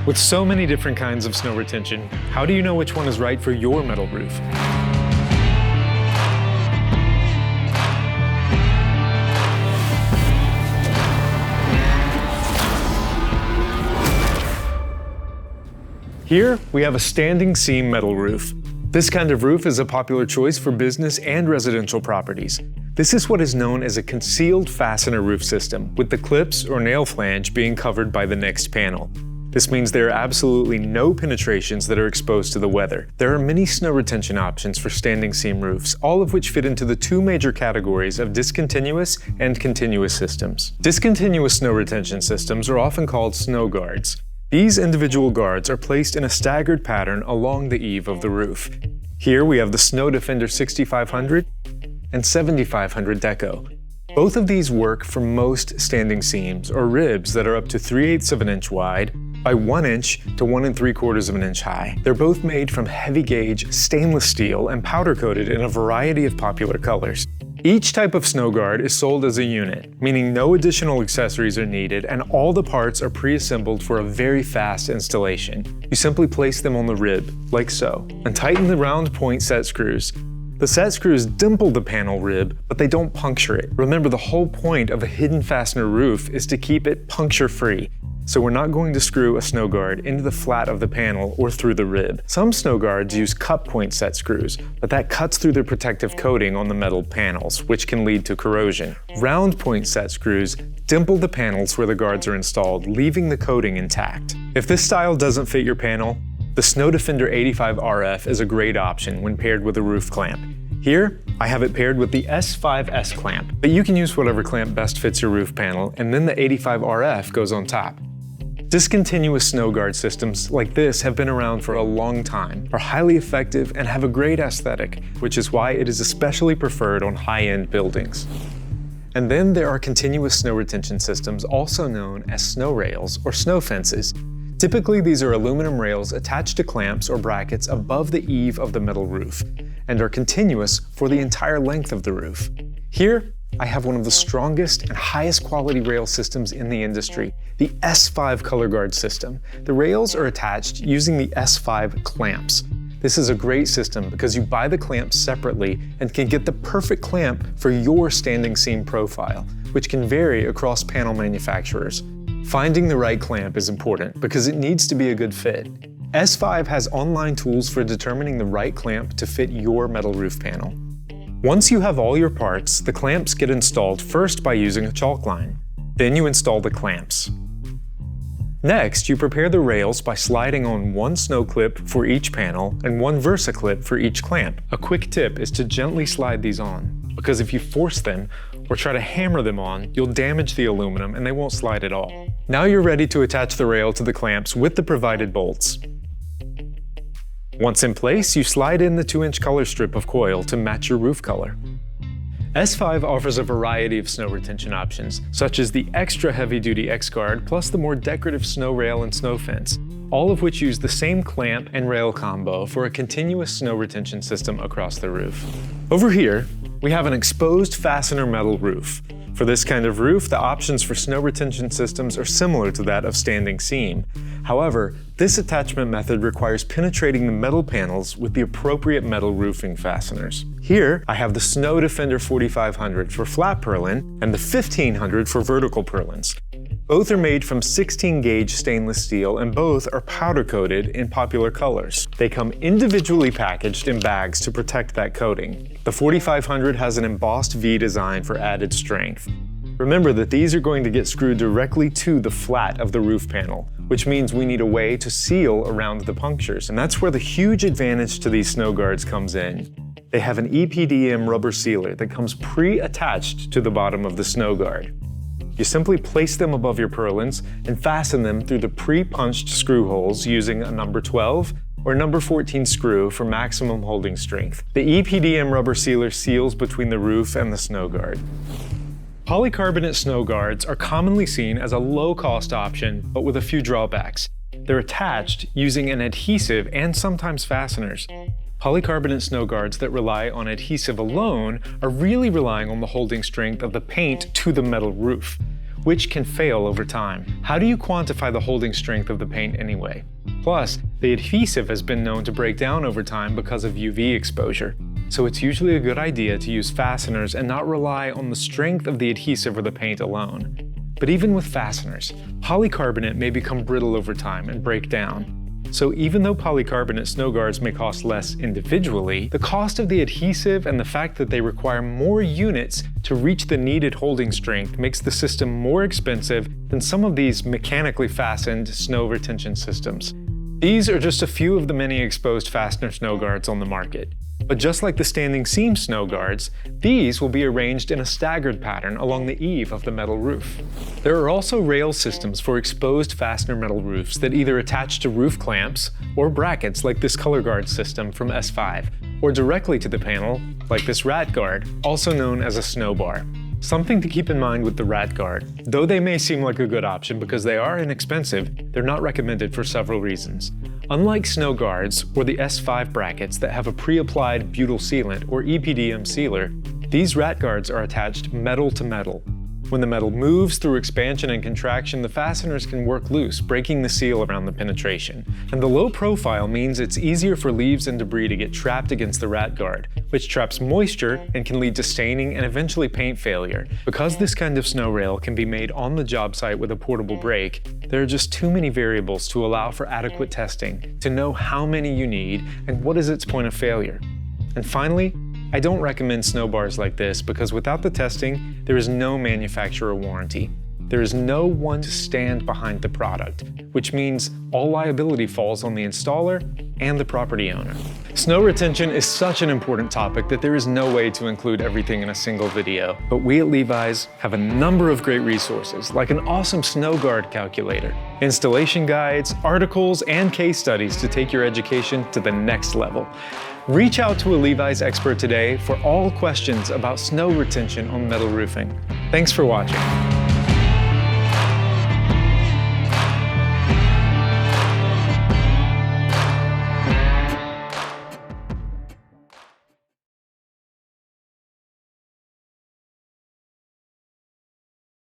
With so many different kinds of snow retention, how do you know which one is right for your metal roof? Here, we have a standing seam metal roof. This kind of roof is a popular choice for business and residential properties. This is what is known as a concealed fastener roof system, with the clips or nail flange being covered by the next panel. This means there are absolutely no penetrations that are exposed to the weather. There are many snow retention options for standing seam roofs, all of which fit into the two major categories of discontinuous and continuous systems. Discontinuous snow retention systems are often called snow guards. These individual guards are placed in a staggered pattern along the eave of the roof. Here we have the Snow Defender 6500 and 7500 Deco. Both of these work for most standing seams, or ribs, that are up to 3/8 of an inch wide by 1 inch to 1 3/4 of an inch high. They're both made from heavy gauge stainless steel and powder coated in a variety of popular colors. Each type of snow guard is sold as a unit, meaning no additional accessories are needed and all the parts are pre-assembled for a very fast installation. You simply place them on the rib, like so, and tighten the round point set screws. The set screws dimple the panel rib, but they don't puncture it. Remember, the whole point of a hidden fastener roof is to keep it puncture-free. So we're not going to screw a snow guard into the flat of the panel or through the rib. Some snow guards use cup point set screws, but that cuts through the protective coating on the metal panels, which can lead to corrosion. Round point set screws dimple the panels where the guards are installed, leaving the coating intact. If this style doesn't fit your panel, the Snow Defender 85 RF is a great option when paired with a roof clamp. Here, I have it paired with the S5S clamp, but you can use whatever clamp best fits your roof panel, and then the 85 RF goes on top. Discontinuous snow guard systems like this have been around for a long time, are highly effective, and have a great aesthetic, which is why it is especially preferred on high-end buildings. And then there are continuous snow retention systems, also known as snow rails or snow fences. Typically, these are aluminum rails attached to clamps or brackets above the eave of the metal roof, and are continuous for the entire length of the roof. Here, I have one of the strongest and highest quality rail systems in the industry, the S5 Color Guard system. The rails are attached using the S5 clamps. This is a great system because you buy the clamps separately and can get the perfect clamp for your standing seam profile, which can vary across panel manufacturers. Finding the right clamp is important because it needs to be a good fit. S5 has online tools for determining the right clamp to fit your metal roof panel. Once you have all your parts, the clamps get installed first by using a chalk line. Then you install the clamps. Next, you prepare the rails by sliding on one snow clip for each panel and one Versa clip for each clamp. A quick tip is to gently slide these on, because if you force them or try to hammer them on, you'll damage the aluminum and they won't slide at all. Now you're ready to attach the rail to the clamps with the provided bolts. Once in place, you slide in the 2-inch color strip of coil to match your roof color. S5 offers a variety of snow retention options, such as the extra heavy-duty X-Guard plus the more decorative snow rail and snow fence, all of which use the same clamp and rail combo for a continuous snow retention system across the roof. Over here, we have an exposed fastener metal roof. For this kind of roof, the options for snow retention systems are similar to that of standing seam. However, this attachment method requires penetrating the metal panels with the appropriate metal roofing fasteners. Here, I have the Snow Defender 4500 for flat purlin and the 1500 for vertical purlins. Both are made from 16-gauge stainless steel and both are powder-coated in popular colors. They come individually packaged in bags to protect that coating. The 4500 has an embossed V design for added strength. Remember that these are going to get screwed directly to the flat of the roof panel, which means we need a way to seal around the punctures, and that's where the huge advantage to these snow guards comes in. They have an EPDM rubber sealer that comes pre-attached to the bottom of the snow guard. You simply place them above your purlins and fasten them through the pre-punched screw holes using a number 12 or number 14 screw for maximum holding strength. The EPDM rubber sealer seals between the roof and the snow guard. Polycarbonate snow guards are commonly seen as a low-cost option, but with a few drawbacks. They're attached using an adhesive and sometimes fasteners. Polycarbonate snow guards that rely on adhesive alone are really relying on the holding strength of the paint to the metal roof. which can fail over time. How do you quantify the holding strength of the paint anyway? Plus, the adhesive has been known to break down over time because of UV exposure. So it's usually a good idea to use fasteners and not rely on the strength of the adhesive or the paint alone. But even with fasteners, polycarbonate may become brittle over time and break down. So even though polycarbonate snow guards may cost less individually, the cost of the adhesive and the fact that they require more units to reach the needed holding strength makes the system more expensive than some of these mechanically fastened snow retention systems. These are just a few of the many exposed fastener snow guards on the market. But just like the standing seam snow guards, these will be arranged in a staggered pattern along the eave of the metal roof. There are also rail systems for exposed fastener metal roofs that either attach to roof clamps or brackets like this color guard system from S5, or directly to the panel like this rat guard, also known as a snow bar. Something to keep in mind with the rat guard, though they may seem like a good option because they are inexpensive, they're not recommended for several reasons. Unlike snow guards or the S5 brackets that have a pre-applied butyl sealant or EPDM sealer, these rat guards are attached metal to metal. When the metal moves through expansion and contraction, the fasteners can work loose, breaking the seal around the penetration. And the low profile means it's easier for leaves and debris to get trapped against the rat guard, which traps moisture and can lead to staining and eventually paint failure. Because this kind of snow rail can be made on the job site with a portable brake, there are just too many variables to allow for adequate testing to know how many you need and what is its point of failure. And finally, I don't recommend snow bars like this because without the testing, there is no manufacturer warranty. There is no one to stand behind the product, which means all liability falls on the installer and the property owner. Snow retention is such an important topic that there is no way to include everything in a single video. But we at Levi's have a number of great resources, like an awesome snow guard calculator, installation guides, articles, and case studies to take your education to the next level. Reach out to a Levi's expert today for all questions about snow retention on metal roofing. Thanks for watching.